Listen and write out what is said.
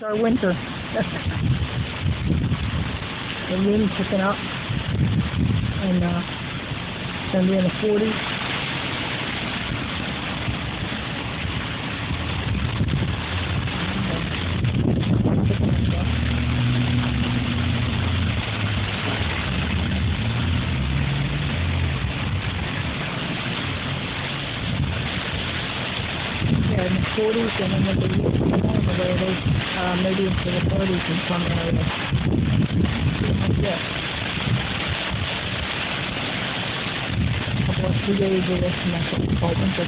Our winter. The wind's picking up, and it's going to be in the 40s. Yeah, in the 40s, and then we'll be more the way it is, maybe into the 30s in some areas. Yeah. A couple of 2 days of this, and that's what we call winter.